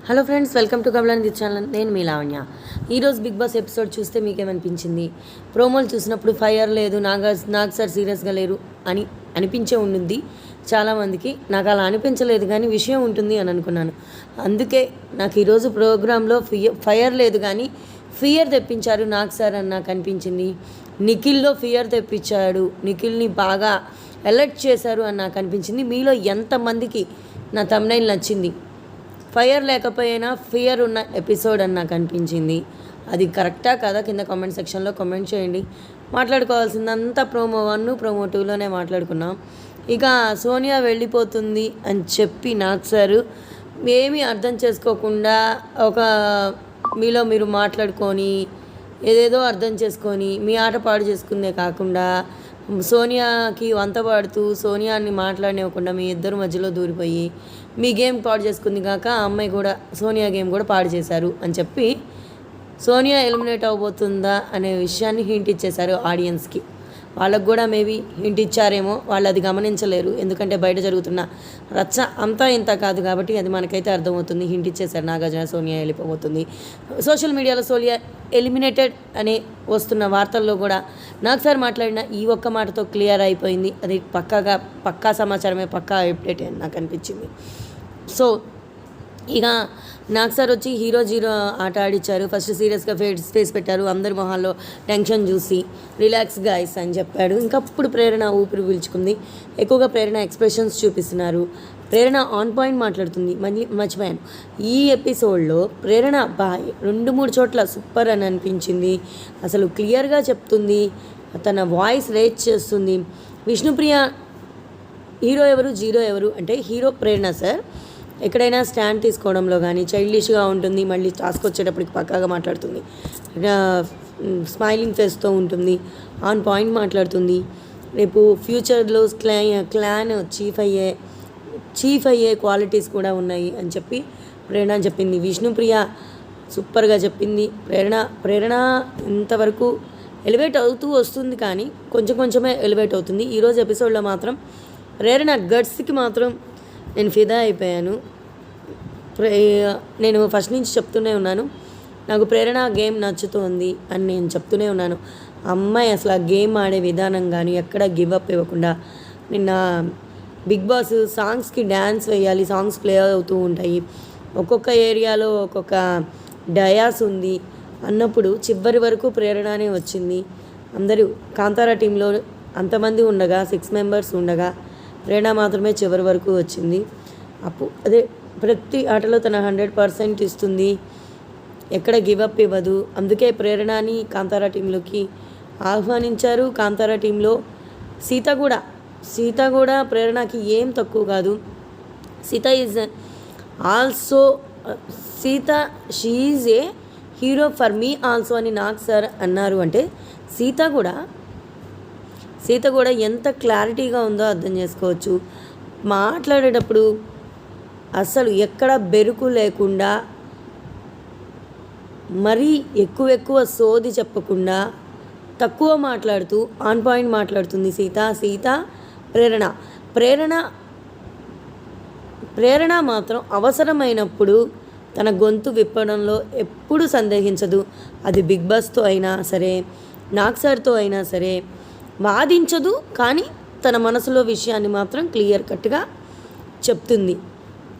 Hello friends, welcome to Kamalanidhi channel. నేను మీ లావణ్య. ఈరోజు బిగ్ బాస్ ఎపిసోడ్ చూస్తే మీకేమనిపించింది? ప్రోమోలు చూసినప్పుడు ఫైర్ లేదు, నాగ్ సార్ సీరియస్గా లేరు అని అనిపించే ఉంటుంది చాలామందికి. నాకు అలా అనిపించలేదు, కానీ విషయం ఉంటుంది అని అనుకున్నాను. అందుకే నాకు ఈరోజు ప్రోగ్రాంలో ఫైర్ లేదు కానీ ఫియర్ తెప్పించారు నాగ్ సార్ అని నాకు అనిపించింది. నిఖిల్లో ఫియర్ తెప్పించాడు, నిఖిల్ని బాగా అలర్ట్ చేశారు అని నాకు అనిపించింది. మీలో ఎంతమందికి నా థంబ్నైల్ నచ్చింది? ఫైర్ లేకపోయినా ఫియర్ ఉన్న ఎపిసోడ్ అని నాకు అనిపించింది. అది కరెక్టా కదా? కింద కామెంట్ సెక్షన్లో కామెంట్ చేయండి. మాట్లాడుకోవాల్సిందంతా ప్రోమో 1, ప్రోమో 2లోనే మాట్లాడుకున్నాం. ఇక సోనియా వెళ్ళిపోతుంది అని చెప్పి నాగ్ సారు ఏమీ అర్థం చేసుకోకుండా ఒక మీలో మీరు మాట్లాడుకొని ఏదేదో అర్థం చేసుకొని మీ ఆట పాడు చేసుకుందే కాకుండా సోనియాకి వంత పాడుతూ సోనియాని మాట్లాడనివ్వకుండా మీ ఇద్దరు మధ్యలో దూరిపోయి మీ గేమ్ పాడు చేసుకుంది కాక ఆ అమ్మాయి కూడా సోనియా గేమ్ కూడా పాడు చేశారు అని చెప్పి సోనియా ఎలిమినేట్ అవబోతుందా అనే విషయాన్ని హింట్ ఇచ్చేశారు ఆడియన్స్కి. వాళ్ళకు కూడా మేబీ హింట్ ఇచ్చారేమో, వాళ్ళు అది గమనించలేరు. ఎందుకంటే బయట జరుగుతున్న రచ్చ అంతా ఇంత కాదు కాబట్టి అది మనకైతే అర్థమవుతుంది. హింట్ ఇచ్చేశారు, నాగార్జున సోనియా వెళ్ళిపోబోతుంది. సోషల్ మీడియాలో సోనియా ఎలిమినేటెడ్ అనే వస్తున్న వార్తల్లో కూడా నాగ్ సార్ మాట్లాడిన ఈ ఒక్క మాటతో క్లియర్ అయిపోయింది. అది పక్కా సమాచారమే, పక్కా అప్డేట్ అని నాకు అనిపించింది. సో ఇక నాగ్ సార్ వచ్చి హీరో ఆట ఆడిచ్చారు. ఫస్ట్ సీరియస్గా ఫేస్ పెట్టారు. అందరి మొహాల్లో టెన్షన్ చూసి రిలాక్స్ గైస్ అని చెప్పాడు. ఇంకప్పుడు ప్రేరణ ఊపిరి పీల్చుకుంది. ఎక్కువగా ప్రేరణ ఎక్స్ప్రెషన్స్ చూపిస్తున్నారు. ప్రేరణ ఆన్ పాయింట్ మాట్లాడుతుంది. మళ్ళీ మర్చిపోయాను, ఈ ఎపిసోడ్లో ప్రేరణ 2-3 చోట్ల సూపర్ అని అనిపించింది. అసలు క్లియర్గా చెప్తుంది, తన వాయిస్ రేజ్ చేస్తుంది. విష్ణుప్రియ హీరో ఎవరు, జీరో ఎవరు అంటే హీరో ప్రేరణ సార్. ఎక్కడైనా స్టాండ్ తీసుకోవడంలో కానీ చైల్డిష్గా ఉంటుంది. మళ్ళీ టాస్క్ వచ్చేటప్పటికి పక్కాగా మాట్లాడుతుంది. స్మైలింగ్ ఫేస్తో ఉంటుంది. ఆన్ పాయింట్ మాట్లాడుతుంది. రేపు ఫ్యూచర్లో క్లాన్ చీఫ్ అయ్యే క్వాలిటీస్ కూడా ఉన్నాయి అని చెప్పి ప్రేరణ చెప్పింది. విష్ణుప్రియ సూపర్గా చెప్పింది. ప్రేరణ ఇంతవరకు ఎలివేట్ అవుతూ వస్తుంది, కానీ కొంచెమే ఎలివేట్ అవుతుంది. ఈరోజు ఎపిసోడ్లో మాత్రం ప్రేరణ గట్స్కి మాత్రం నేను ఫిదా అయిపోయాను. నేను ఫస్ట్ నుంచి చెప్తూనే ఉన్నాను, నాకు ప్రేరణ గేమ్ నచ్చుతోంది అని నేను చెప్తూనే ఉన్నాను. అమ్మాయి అసలు ఆ గేమ్ ఆడే విధానం కానీ ఎక్కడ గివప్ ఇవ్వకుండా, నిన్న బిగ్ బాస్ సాంగ్స్కి డ్యాన్స్ వేయాలి, సాంగ్స్ ప్లే అవుతూ ఉంటాయి, ఒక్కొక్క ఏరియాలో ఒక్కొక్క డయాస్ ఉంది అన్నప్పుడు చివరి వరకు ప్రేరణనే వచ్చింది. అందరూ కాంతారా టీంలో అంతమంది ఉండగా 6 మెంబర్స్ ఉండగా ప్రేరణ మాత్రమే చివరి వరకు వచ్చింది. అదే ప్రతి ఆటలో తన 100% ఇస్తుంది, ఎక్కడ గివప్ ఇవ్వదు. అందుకే ప్రేరణని కాంతారా టీంలోకి ఆహ్వానించారు. కాంతారా టీంలో సీత కూడా ప్రేరణకి ఏం తక్కువ కాదు. Sita is also she is a hero for me also అని నాగ్ సార్ అన్నారు. అంటే సీత కూడా ఎంత క్లారిటీగా ఉందో అర్థం చేసుకోవచ్చు. మాట్లాడేటప్పుడు అసలు ఎక్కడ బెరుకు లేకుండా, మరీ ఎక్కువ సోది చెప్పకుండా తక్కువ మాట్లాడుతూ ఆన్ పాయింట్ మాట్లాడుతుంది సీత. ప్రేరణ మాత్రం అవసరమైనప్పుడు తన గొంతు విప్పడంలో ఎప్పుడు సందేహించదు. అది బిగ్ బాస్తో అయినా సరే, నాగ్ సార్తో అయినా సరే వాదించదు, కానీ తన మనసులో విషయాన్ని మాత్రం క్లియర్ కట్గా చెప్తుంది.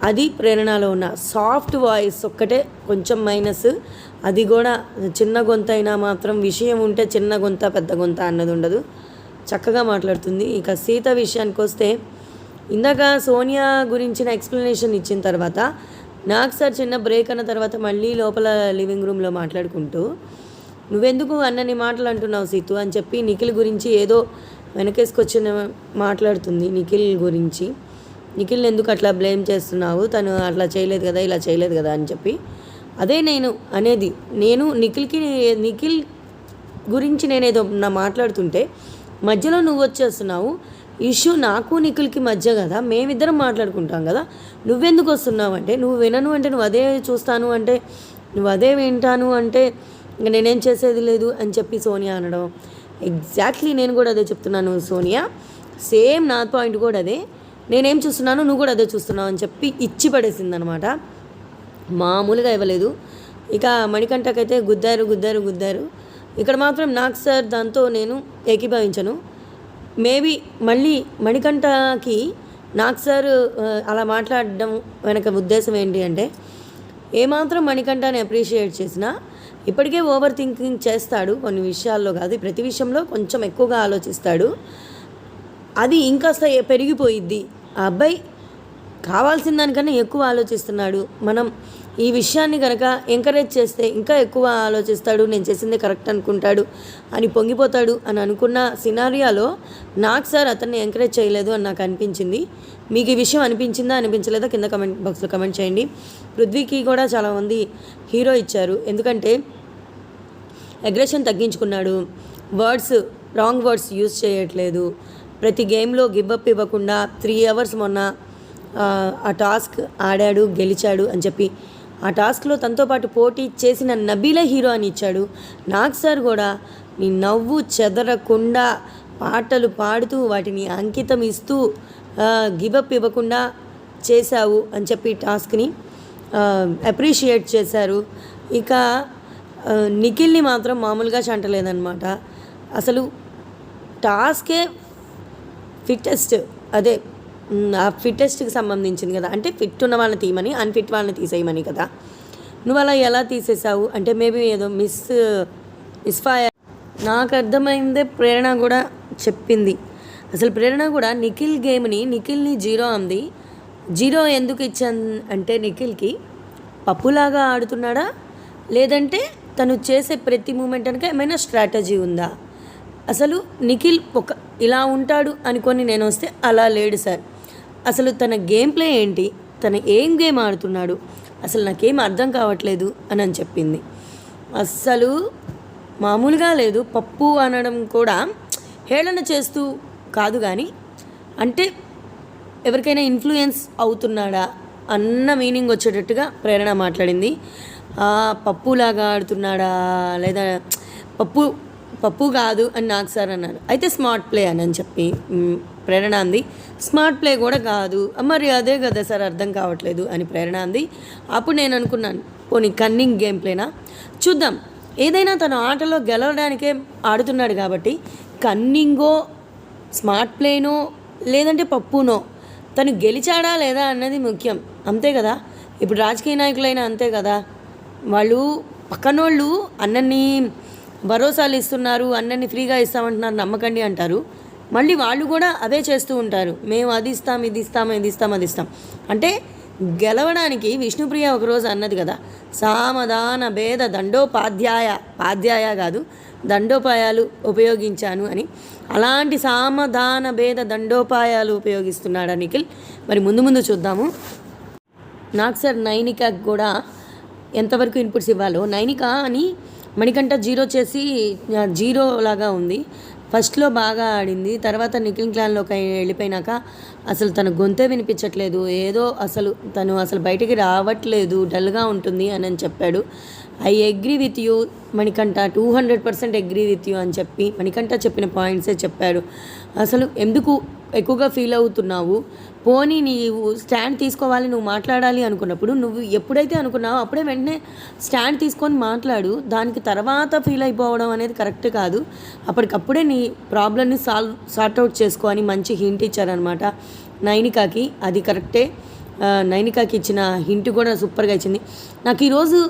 అది ప్రేరణలో ఉన్న సాఫ్ట్ వాయిస్ ఒక్కటే కొంచెం మైనస్. అది కూడా చిన్న గొంతు అయినా మాత్రం విషయం ఉంటే చిన్న గొంత పెద్ద గొంత అన్నది ఉండదు, చక్కగా మాట్లాడుతుంది. ఇక సీత విషయానికి వస్తే, ఇందాక సోనియా గురించిన ఎక్స్ప్లెనేషన్ ఇచ్చిన తర్వాత నాగ్ సార్ చిన్న బ్రేక్ అన్న తర్వాత మళ్ళీ లోపల లివింగ్ రూమ్లో మాట్లాడుకుంటూ, నువ్వెందుకు అన్నని మాటలు అంటున్నావు సీతు అని చెప్పి నిఖిల్ గురించి ఏదో వెనకేసుకొచ్చిన మాట్లాడుతుంది. నిఖిల్ గురించి, నిఖిల్ని ఎందుకు అట్లా బ్లేమ్ చేస్తున్నావు, తను అట్లా చేయలేదు కదా, ఇలా చేయలేదు కదా అని చెప్పి. అదే నేను అనేది, నేను నిఖిల్ గురించి నేనేదో మాట్లాడుతుంటే మధ్యలో నువ్వు వచ్చేస్తున్నావు. ఇష్యూ నాకు నిఖిల్కి మధ్య కదా, మేమిద్దరం మాట్లాడుకుంటాం కదా, నువ్వెందుకు వస్తున్నావు అంటే, నువ్వు వినను అంటే నువ్వు అదే చూస్తాను అంటే, నువ్వు అదే వింటాను అంటే ఇంకా నేనేం చేసేది లేదు అని చెప్పి సోనియా అనడం. ఎగ్జాక్ట్లీ నేను కూడా అదే చెప్తున్నాను సోనియా, సేమ్ నా పాయింట్ కూడా అదే. నేనేం చూస్తున్నాను నువ్వు కూడా అదే చూస్తున్నావు అని చెప్పి ఇచ్చి పడేసింది అనమాట. మామూలుగా ఇవ్వలేదు. ఇక మణికంఠకైతే గుద్దారు. ఇక్కడ మాత్రం నాగ్ సార్ దాంతో నేను ఏకీభవించను. మేబీ మళ్ళీ మణికంఠకి నాగ్ సార్ అలా మాట్లాడడం వెనక ఉద్దేశం ఏంటి అంటే, ఏమాత్రం మణికంఠని అప్రిషియేట్ చేసినా ఇప్పటికే ఓవర్ థింకింగ్ చేస్తాడు. కొన్ని విషయాల్లో కాదు, ప్రతి విషయంలో కొంచెం ఎక్కువగా ఆలోచిస్తాడు. అది ఇంకాస్త పెరిగిపోయిద్ది. ఆ అబ్బాయి కావాల్సిన దానికన్నా ఎక్కువ ఆలోచిస్తున్నాడు. మనం ఈ విషయాన్ని కనుక ఎంకరేజ్ చేస్తే ఇంకా ఎక్కువ ఆలోచిస్తాడు, నేను చేసిందే కరెక్ట్ అనుకుంటాడు అని పొంగిపోతాడు అని అనుకున్న సినారియాలో నాగ్ సార్ అతన్ని ఎంకరేజ్ చేయలేదు అని నాకు అనిపించింది. మీకు ఈ విషయం అనిపించలేదా కింద కమెంట్ బాక్స్లో కమెంట్ చేయండి. పృథ్వీకి కూడా చాలామంది హీరో ఇచ్చారు, ఎందుకంటే అగ్రెషన్ తగ్గించుకున్నాడు, రాంగ్ వర్డ్స్ యూజ్ చేయట్లేదు, ప్రతి గేమ్లో గివ్అప్ ఇవ్వకుండా 3 hours మొన్న ఆ టాస్క్ ఆడాడు, గెలిచాడు అని చెప్పి ఆ టాస్క్లో తనతో పాటు పోటీ చేసిన నబీల హీరో అని ఇచ్చాడు. నాగ్ సార్ కూడా నీ నవ్వు చెదరకుండా పాటలు పాడుతూ వాటిని అంకితం ఇస్తూ గివప్ ఇవ్వకుండా చేశావు అని చెప్పి టాస్క్ని అప్రిషియేట్ చేశారు. ఇక నిఖిల్ని మాత్రం మామూలుగా చంటలేదన్నమాట. అసలు టాస్కే ఫిట్టెస్ట్, అదే ఆ ఫిట్టెస్ట్కి సంబంధించింది కదా, అంటే ఫిట్ ఉన్న వాళ్ళని తీయమని అన్ఫిట్ వాళ్ళని తీసేయమని కదా. నువ్వు అలా ఎలా తీసేసావు అంటే మేబీ ఏదో మిస్ఫైర్. నాకు అర్థమైందే ప్రేరణ కూడా చెప్పింది. అసలు ప్రేరణ కూడా నిఖిల్ని 0 అంది. 0 ఎందుకు ఇచ్చాను అంటే నిఖిల్కి పప్పులాగా ఆడుతున్నాడా, లేదంటే తను చేసే ప్రతి మూమెంట్ కనుక ఏమైనా స్ట్రాటజీ ఉందా? అసలు నిఖిల్ ఇలా ఉంటాడు అనుకొని నేను వస్తే అలా లేడు సార్. అసలు తన గేమ్ ప్లే ఏంటి, తన ఏం గేమ్ ఆడుతున్నాడు, అసలు నాకేం అర్థం కావట్లేదు అని చెప్పింది. అస్సలు మామూలుగా లేదు. పప్పు అనడం కూడా హేళన చేస్తూ కాదు, కానీ అంటే ఎవరికైనా ఇన్ఫ్లుయెన్స్ అవుతున్నాడా అన్న మీనింగ్ వచ్చేటట్టుగా ప్రేరణ మాట్లాడింది. పప్పులాగా ఆడుతున్నాడా లేదా పప్పు కాదు అని నాకు సార్ అన్నారు. అయితే స్మార్ట్ ప్లే అని చెప్పి ప్రేరణ అంది. స్మార్ట్ ప్లే కూడా కాదు, మరి అదే కదా సార్ అర్థం కావట్లేదు అని ప్రేరణ అంది. అప్పుడు నేను అనుకున్నాను, పోనీ కన్నింగ్ గేమ్ ప్లేనా చూద్దాం. ఏదైనా తన ఆటలో గెలవడానికే ఆడుతున్నాడు కాబట్టి కన్నింగో స్మార్ట్ ప్లేనో లేదంటే పప్పునో తను గెలిచాడా లేదా అన్నది ముఖ్యం, అంతే కదా. ఇప్పుడు రాజకీయ నాయకులైనా అంతే కదా, వాళ్ళు పక్కనోళ్ళు అన్నన్ని భరోసాలు ఇస్తున్నారు, అన్నన్ని ఫ్రీగా ఇస్తామంటున్నారు, నమ్మకండి అంటారు. మళ్ళీ వాళ్ళు కూడా అదే చేస్తూ ఉంటారు, మేము అది ఇస్తాం, ఇది ఇస్తాం. అంటే గెలవడానికి విష్ణుప్రియ ఒకరోజు అన్నది కదా, సామధాన భేద పాధ్యాయ కాదు దండోపాయాలు ఉపయోగించాను అని. అలాంటి సామధాన భేద దండోపాయాలు ఉపయోగిస్తున్నాడా నిఖిల్? మరి ముందు చూద్దాము. నాకు సార్ నైనికాకి కూడా ఎంతవరకు ఇన్పుట్స్ ఇవ్వాలో, నైనిక అని మణికంఠ 0 చేసి 0 లాగా ఉంది. ఫస్ట్లో బాగా ఆడింది, తర్వాత నిఖిల్ క్లాన్లోకి వెళ్ళిపోయినాక అసలు తన గొంతే వినిపించట్లేదు, ఏదో తను బయటికి రావట్లేదు, డల్గా ఉంటుంది అని చెప్పాడు. I agree with you Manikanta, 200% agree with you అని చెప్పి మణికంఠ చెప్పిన పాయింట్సే చెప్పాడు. అసలు ఎందుకు ఎక్కువగా ఫీల్ అవుతున్నావు? పోనీ నీవు స్టాండ్ తీసుకోవాలి, నువ్వు మాట్లాడాలి అనుకున్నప్పుడు నువ్వు ఎప్పుడైతే అనుకున్నావో అప్పుడే వెంటనే స్టాండ్ తీసుకొని మాట్లాడు. దానికి తర్వాత ఫీల్ అయిపోవడం అనేది కరెక్ట్ కాదు. అప్పటికప్పుడే నీ ప్రాబ్లమ్ని సార్ట్అవుట్ చేసుకో అని మంచి హింట్ ఇచ్చారనమాట నైనికాకి. అది కరెక్టే, నైనికాకి ఇచ్చిన హింట్ కూడా సూపర్గా ఇచ్చింది. నాకు ఈరోజు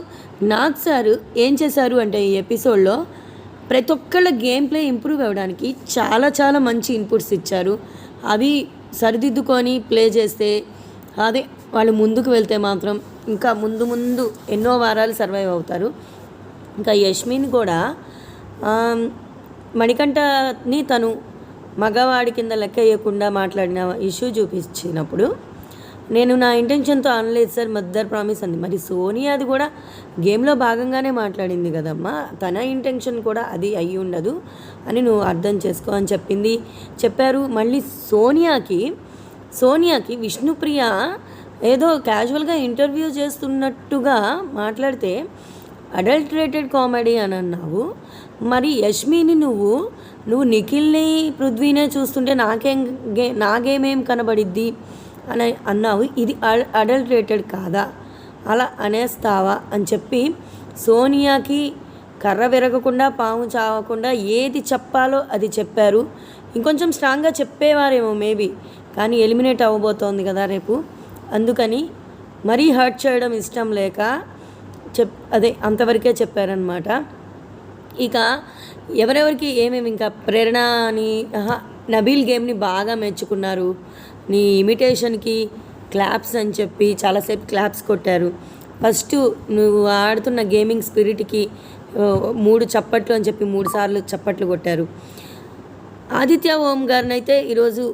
నాగ్ సార్ ఏం చేశారు అంటే ఈ ఎపిసోడ్లో ప్రతి ఒక్కళ్ళ గేమ్ ప్లే ఇంప్రూవ్ అవ్వడానికి చాలా మంచి ఇన్పుట్స్ ఇచ్చారు. అవి సరిదిద్దుకొని ప్లే చేస్తే అదే వాళ్ళు ముందుకు వెళ్తే మాత్రం ఇంకా ముందు ఎన్నో వారాలు సర్వైవ్ అవుతారు. ఇంకా యష్మిని కూడా మణికంఠని తను మగవాడి కింద లెక్క వేయకుండా మాట్లాడిన ఇష్యూ చూపించినప్పుడు నేను నా ఇంటెన్షన్తో అనలేదు సార్, మదర్ ప్రామిస్ అంది. మరి సోనియాది కూడా గేమ్లో భాగంగానే మాట్లాడింది కదమ్మా, తన ఇంటెన్షన్ కూడా అది అయ్యి ఉండదు అని నువ్వు అర్థం చేసుకో అని చెప్పారు. మళ్ళీ సోనియాకి విష్ణుప్రియ ఏదో క్యాజువల్గా ఇంటర్వ్యూ చేస్తున్నట్టుగా మాట్లాడితే అడల్టరేటెడ్ కామెడీ అని అన్నావు. మరి యష్మిని నువ్వు నిఖిల్ని పృథ్వీనే చూస్తుంటే నాకేమేం కనబడిద్ది అని అన్నావు. ఇది అడల్టరేటెడ్ కాదా అలా అనేస్తావా అని చెప్పి సోనియాకి కర్ర విరగకుండా పాము చావకుండా ఏది చెప్పాలో అది చెప్పారు. ఇంకొంచెం స్ట్రాంగ్గా చెప్పేవారేమో మేబీ, కానీ ఎలిమినేట్ అవ్వబోతోంది కదా రేపు, అందుకని మరీ హర్ట్ చేయడం ఇష్టం లేక అదే అంతవరకే చెప్పారనమాట. ఇక ఎవరెవరికి ఏమేమి ఇంకా ప్రేరణ అని నబీల్ గేమ్ని బాగా మెచ్చుకున్నారు. నీ ఇమిటేషన్కి క్లాప్స్ అని చెప్పి చాలాసేపు క్లాప్స్ కొట్టారు. ఫస్ట్ నువ్వు ఆడుతున్న గేమింగ్ స్పిరిట్కి 3 చప్పట్లు అని చెప్పి 3 సార్లు చప్పట్లు కొట్టారు. ఆదిత్య ఓం గారిని అయితే ఈరోజు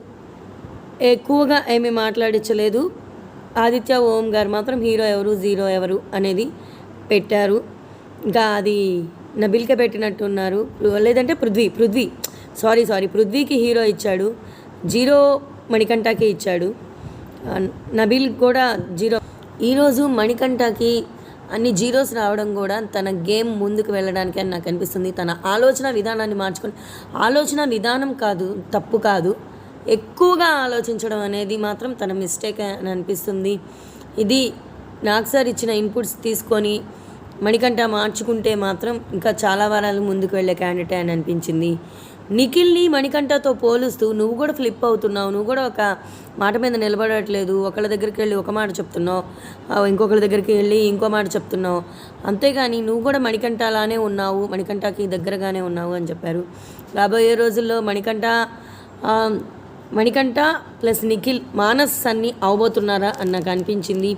ఎక్కువగా ఏమీ మాట్లాడించలేదు. ఆదిత్య ఓం గారు మాత్రం హీరో ఎవరు జీరో ఎవరు అనేది పెట్టారు. ఇంకా అది నబిల్కే పెట్టినట్టున్నారు, లేదంటే పృథ్వీకి హీరో ఇచ్చాడు, జీరో మణికంఠకి ఇచ్చాడు, నబిల్ కూడా జీరో. ఈరోజు మణికంఠకి అన్ని జీరోస్ రావడం కూడా తన గేమ్ ముందుకు వెళ్ళడానికి అని నాకు అనిపిస్తుంది. తన ఆలోచన విధానాన్ని మార్చుకొని, ఆలోచన విధానం కాదు, తప్పు కాదు, ఎక్కువగా ఆలోచించడం అనేది మాత్రం తన మిస్టేక్ అని అనిపిస్తుంది. ఇది నాకు సార్ ఇచ్చిన ఇన్పుట్స్ తీసుకొని మణికంఠ మార్చుకుంటే మాత్రం ఇంకా చాలా వారాలు ముందుకు వెళ్ళే క్యాండిడేట్ అని అనిపించింది. నిఖిల్ని మణికంఠతో పోలుస్తూ నువ్వు కూడా ఫ్లిప్ అవుతున్నావు, నువ్వు కూడా ఒక మాట మీద నిలబడట్లేదు, ఒకళ్ళ దగ్గరికి వెళ్ళి ఒక మాట చెప్తున్నావు, ఇంకొకళ్ళ దగ్గరికి వెళ్ళి ఇంకో మాట చెప్తున్నావు, అంతేగాని నువ్వు కూడా మణికంఠ అలానే ఉన్నావు, మణికంఠకి దగ్గరగానే ఉన్నావు అని చెప్పారు. రాబోయే రోజుల్లో మణికంఠ ప్లస్ నిఖిల్ మానస్ అన్ని అవబోతున్నారా అని నాకు అనిపించింది.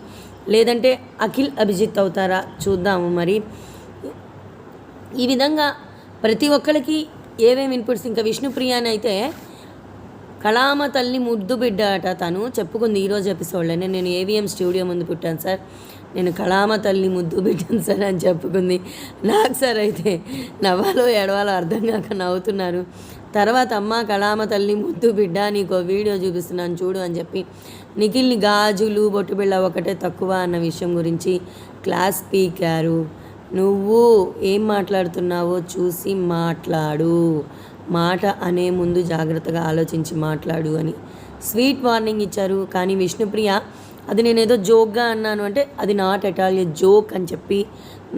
లేదంటే అఖిల్ అభిజిత్ అవుతారా చూద్దాము. మరి ఈ విధంగా ప్రతి ఒక్కరికి ఏమేమి ఇన్పుట్స్. ఇంకా విష్ణుప్రియాని అయితే కళామ తల్లి ముద్దు బిడ్డ అట తను చెప్పుకుంది ఈరోజు ఎపిసోడ్లోనే. నేను ఏవిఎం స్టూడియో ముందు పుట్టాను సార్, నేను కళామ తల్లి ముద్దు బిడ్డాను సార్ అని చెప్పుకుంది. నాకు సార్ అయితే నవ్వాలో ఎడవాలో అర్థం కాక నవ్వుతున్నారు. తర్వాత అమ్మ కళామ తల్లి ముద్దు బిడ్డ నీకో వీడియో చూపిస్తున్నాను చూడు అని చెప్పి నిఖిల్ని గాజులు బొట్టు బిళ్ళ ఒకటే తక్కువ అన్న విషయం గురించి క్లాస్ పీకారు. నువ్వు ఏం మాట్లాడుతున్నావో చూసి మాట్లాడు, మాట అనే ముందు జాగ్రత్తగా ఆలోచించి మాట్లాడు అని స్వీట్ వార్నింగ్ ఇచ్చారు. కానీ విష్ణుప్రియ అది నేనేదో జోక్గా అన్నాను అంటే అది not at all A joke అని చెప్పి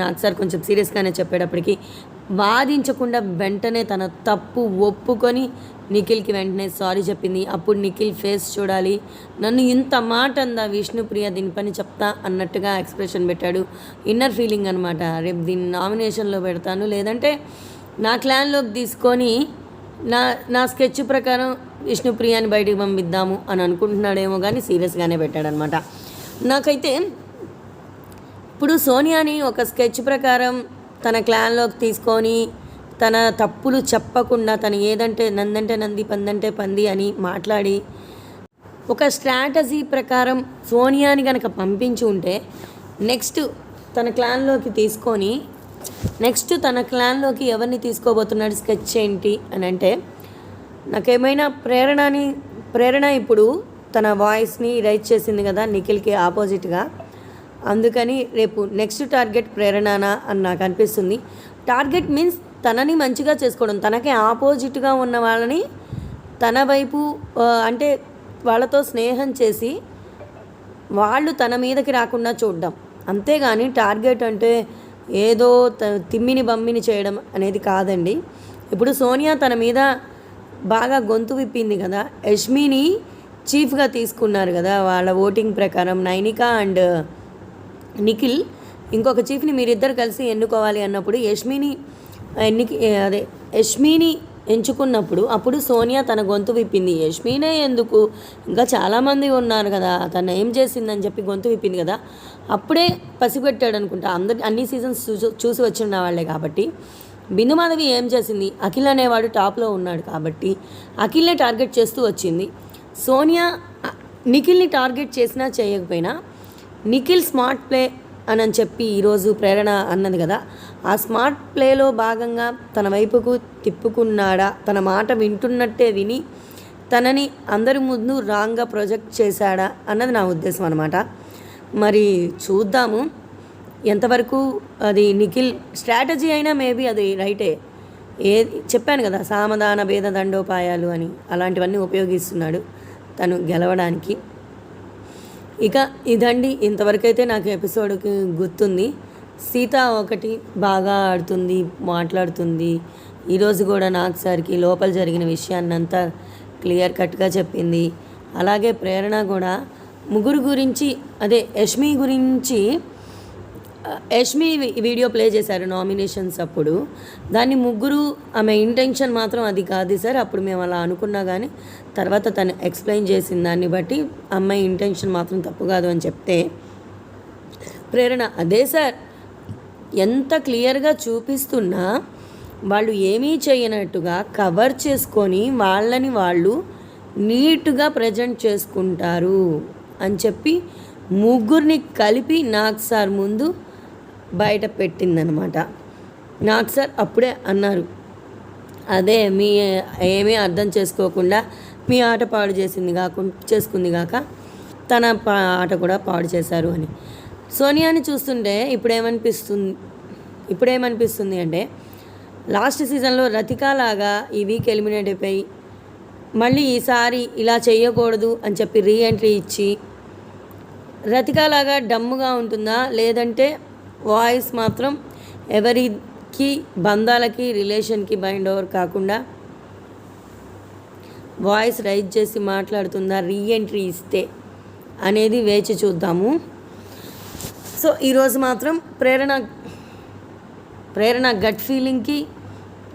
నాకు సార్ కొంచెం సీరియస్గానే చెప్పేటప్పటికి వాదించకుండా వెంటనే తన తప్పు ఒప్పుకొని నిఖిల్కి వెంటనే సారీ చెప్పింది. అప్పుడు నిఖిల్ ఫేస్ చూడాలి, నన్ను ఇంత మాట అందా విష్ణుప్రియ, దీని పని చెప్తా అన్నట్టుగా ఎక్స్ప్రెషన్ పెట్టాడు. ఇన్నర్ ఫీలింగ్ అనమాట. రేపు దీన్ని నామినేషన్లో పెడతాను, లేదంటే నా క్లాన్లోకి తీసుకొని నా స్కెచ్ ప్రకారం విష్ణుప్రియాని బయటికి పంపిద్దాము అని అనుకుంటున్నాడేమో, కానీ సీరియస్గానే పెట్టాడనమాట. నాకైతే ఇప్పుడు సోనియాని ఒక స్కెచ్ ప్రకారం తన క్లాన్లోకి తీసుకొని తన తప్పులు చెప్పకుండా తను ఏదంటే నందంటే నంది పందంటే పంది అని మాట్లాడి ఒక స్ట్రాటజీ ప్రకారం సోనియాని కనుక పంపించి ఉంటే నెక్స్ట్ తన క్లాన్లోకి ఎవరిని తీసుకోబోతున్నాడు, స్కెచ్ ఏంటి అని అంటే నాకేమైనా ప్రేరణ ఇప్పుడు తన వాయిస్ని రైజ్ చేసింది కదా నిఖిల్కి ఆపోజిట్గా, అందుకని రేపు నెక్స్ట్ టార్గెట్ ప్రేరణనా అని నాకు అనిపిస్తుంది. టార్గెట్ మీన్స్ తనని మంచిగా చేసుకోవడం, తనకి ఆపోజిట్గా ఉన్న వాళ్ళని తన వైపు అంటే వాళ్ళతో స్నేహం చేసి వాళ్ళు తన మీదకి రాకుండా చూడడం, అంతేగాని టార్గెట్ అంటే ఏదో తిమ్మిని బమ్మిని చేయడం అనేది కాదండి. ఇప్పుడు సోనియా తన మీద బాగా గొంతు విప్పింది కదా, యష్మిని చీఫ్గా తీసుకున్నారు కదా వాళ్ళ ఓటింగ్ ప్రకారం, నైనికా అండ్ నిఖిల్ ఇంకొక చీఫ్ని మీరిద్దరు కలిసి ఎన్నుకోవాలి అన్నప్పుడు యష్మిని ఎంచుకున్నప్పుడు అప్పుడు సోనియా తన గొంతు విప్పింది. యష్మినే ఎందుకు, ఇంకా చాలామంది ఉన్నారు కదా, తను ఏం చేసిందని చెప్పి గొంతు విప్పింది కదా, అప్పుడే పసిపెట్టాడు అనుకుంటా. అన్ని సీజన్స్ చూసి వచ్చిన వాళ్ళే కాబట్టి. బిందు మాధవి ఏం చేసింది, అఖిల్ అనేవాడు టాప్లో ఉన్నాడు కాబట్టి అఖిల్నే టార్గెట్ చేస్తూ వచ్చింది. సోనియా నిఖిల్ని టార్గెట్ చేసినా చేయకపోయినా నిఖిల్ స్మార్ట్ ప్లే అని చెప్పి ఈరోజు ప్రేరణ అన్నది కదా, ఆ స్మార్ట్ ప్లేలో భాగంగా తన వైపుకు తిప్పుకున్నాడా, తన మాట వింటున్నట్టే విని తనని అందరి ముందు రాంగ్గా ప్రొజెక్ట్ చేశాడా అన్నది నా ఉద్దేశం అనమాట. మరి చూద్దాము ఎంతవరకు అది నిఖిల్ స్ట్రాటజీ అయినా మేబీ అది రైటే. చెప్పాను కదా సామధాన భేద దండోపాయాలు అని, అలాంటివన్నీ ఉపయోగిస్తున్నాడు తను గెలవడానికి. ఇక ఇదండి, ఇంతవరకైతే నాకు ఎపిసోడ్కి గుర్తుంది. సీత ఒకటి బాగా ఆడుతుంది, మాట్లాడుతుంది. ఈరోజు కూడా నాగ్ సార్కి లోపల జరిగిన విషయాన్నంతా క్లియర్ కట్గా చెప్పింది. అలాగే ప్రేరణ కూడా ముగ్గురు గురించి, అదే యష్మి గురించి, యష్మి వీడియో ప్లే చేశారు నామినేషన్స్ అప్పుడు. దాన్ని ముగ్గురు, ఆమె ఇంటెన్షన్ మాత్రం అది కాదు సార్, అప్పుడు మేము అలా అనుకున్నా కానీ తర్వాత తను ఎక్స్ప్లెయిన్ చేసిన దాన్ని బట్టి అమ్మాయి ఇంటెన్షన్ మాత్రం తప్పు కాదు అని చెప్తే, ప్రేరణ అదే సార్, ఎంత క్లియర్గా చూపిస్తున్నా వాళ్ళు ఏమీ చేయనట్టుగా కవర్ చేసుకొని వాళ్ళని వాళ్ళు నీట్గా ప్రజెంట్ చేసుకుంటారు అని చెప్పి ముగ్గురిని కలిపి నాగ్ సార్ ముందు బయట పెట్టిందనమాట. నాగ్ సార్ అప్పుడే అన్నారు, అదే మీ ఏమీ అర్థం చేసుకోకుండా మీ ఆట పాడు చేసుకుంది కాక తన ఆట కూడా పాడు చేశారు అని. సోనియాని చూస్తుంటే ఇప్పుడేమనిపిస్తుంది అంటే, లాస్ట్ సీజన్లో రతికాలాగా ఈ వీక్ ఎలిమినేట్ అయిపోయి మళ్ళీ ఈసారి ఇలా చేయకూడదు అని చెప్పి రీఎంట్రీ ఇచ్చి రతికాలాగా డమ్ముగా ఉంటుందా, లేదంటే వాయిస్ మాత్రం ఎవరికి బంధాలకి రిలేషన్కి బైండ్ ఓవర్ కాకుండా వాయిస్ రైజ్ చేసి మాట్లాడుతుందా రీఎంట్రీ ఇస్తే అనేది వేచి చూద్దాము. సో ఈరోజు మాత్రం ప్రేరణ గట్ ఫీలింగ్కి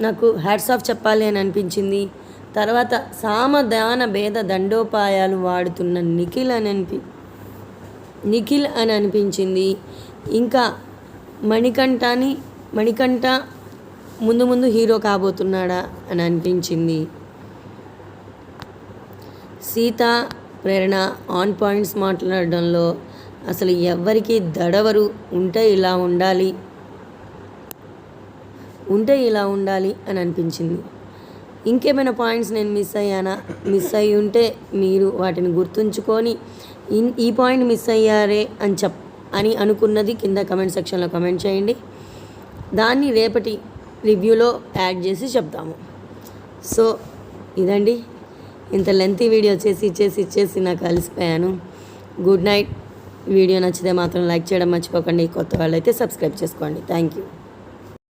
నాకు హ్యాట్స్ ఆఫ్ చెప్పాలి అని అనిపించింది. తర్వాత సామధాన భేద దండోపాయాలు వాడుతున్న నిఖిల్ అని అనిపించింది. ఇంకా మణికంఠ ముందు హీరో కాబోతున్నాడా అని అనిపించింది. సీత ప్రేరణ ఆన్ పాయింట్స్ మాట్లాడడంలో అసలు ఎవరికి దడవరు, ఉంటే ఇలా ఉండాలి అని అనిపించింది. ఇంకేమైనా పాయింట్స్ నేను మిస్ అయ్యి ఉంటే మీరు వాటిని గుర్తుంచుకొని ఈ పాయింట్ మిస్ అయ్యారే అని అనుకున్నది కింద కమెంట్ సెక్షన్లో కమెంట్ చేయండి. దాన్ని రేపటి రివ్యూలో యాడ్ చేసి చెప్తాము. సో ఇదండి, ఇంత లెంతీ వీడియో చేసి నాకు అలసిపోయాను. Good night. వీడియో నచ్చితే మాత్రం లైక్ చేయడం మర్చిపోకండి. కొత్త వాళ్ళైతే సబ్స్క్రైబ్ చేసుకోండి. Thank you.